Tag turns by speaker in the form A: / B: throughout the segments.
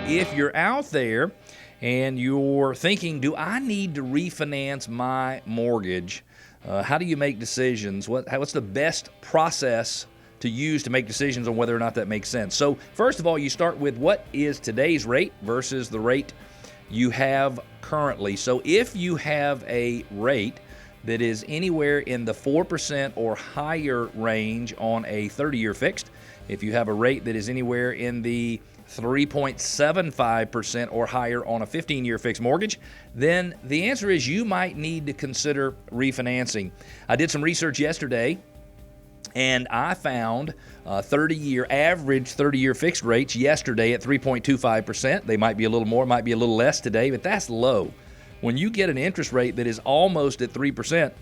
A: if you're out there and you're thinking, do I need to refinance my mortgage? How do you make decisions? What's the best process to use to make decisions on whether or not that makes sense? So first of all, you start with what is today's rate versus the rate you have currently. So if you have a rate that is anywhere in the 4% or higher range on a 30-year fixed, if you have a rate that is anywhere in the 3.75% or higher on a 15-year fixed mortgage, then the answer is you might need to consider refinancing. I did some research yesterday, and I found 30-year average 30-year fixed rates yesterday at 3.25%. They might be a little more, might be a little less today, but that's low. When you get an interest rate that is almost at 3%,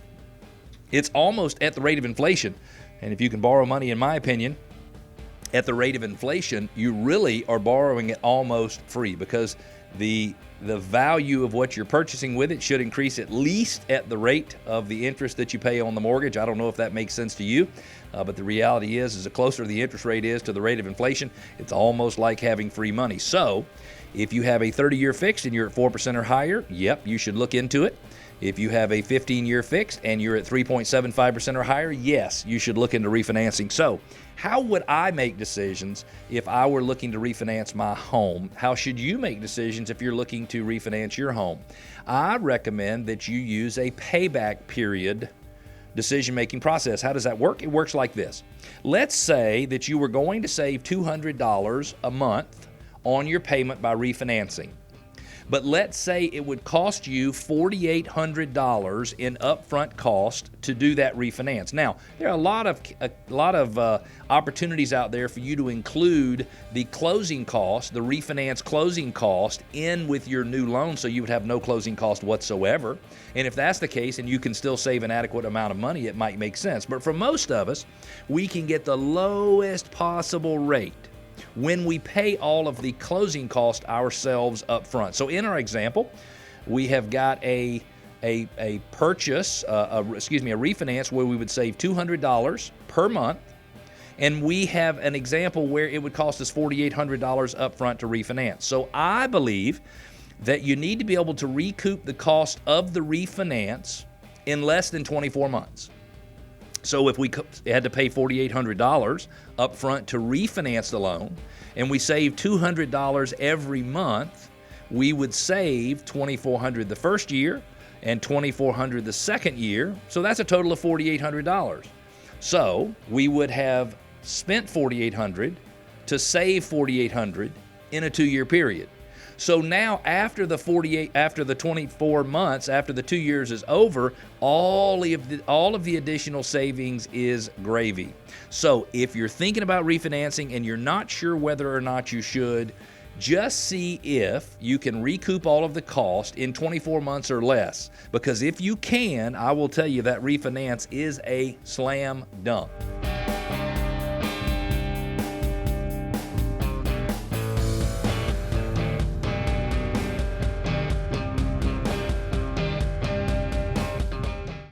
A: it's almost at the rate of inflation. And if you can borrow money, in my opinion, at the rate of inflation, you really are borrowing it almost free, because the value of what you're purchasing with it should increase at least at the rate of the interest that you pay on the mortgage. I don't know if that makes sense to you, but the reality is the closer the interest rate is to the rate of inflation, it's almost like having free money. So if you have a 30-year fixed and you're at 4% or higher, yep, you should look into it. If you have a 15-year fixed and you're at 3.75% or higher, yes, you should look into refinancing. So how would I make decisions if I were looking to refinance my home? How should you make decisions if you're looking to refinance your home? I recommend that you use a payback period decision-making process. How does that work? It works like this. Let's say that you were going to save $200 a month on your payment by refinancing. But let's say it would cost you $4,800 in upfront cost to do that refinance. Now, there are a lot of opportunities out there for you to include the closing cost, the refinance closing cost, in with your new loan, so you would have no closing cost whatsoever. And if that's the case and you can still save an adequate amount of money, it might make sense. But for most of us, we can get the lowest possible rate when we pay all of the closing cost ourselves up front. So in our example, we have got a refinance where we would save $200 per month, and we have an example where it would cost us $4,800 up front to refinance. So I believe that you need to be able to recoup the cost of the refinance in less than 24 months. So if we had to pay $4,800 up front to refinance the loan, and we save $200 every month, we would save $2,400 the first year and $2,400 the second year. So that's a total of $4,800. So we would have spent $4,800 to save $4,800 in a 2-year period. So now after the 24 months, after the 2 years is over, all of the additional savings is gravy. So if you're thinking about refinancing and you're not sure whether or not you should, just see if you can recoup all of the cost in 24 months or less. Because if you can, I will tell you that refinance is a slam dunk.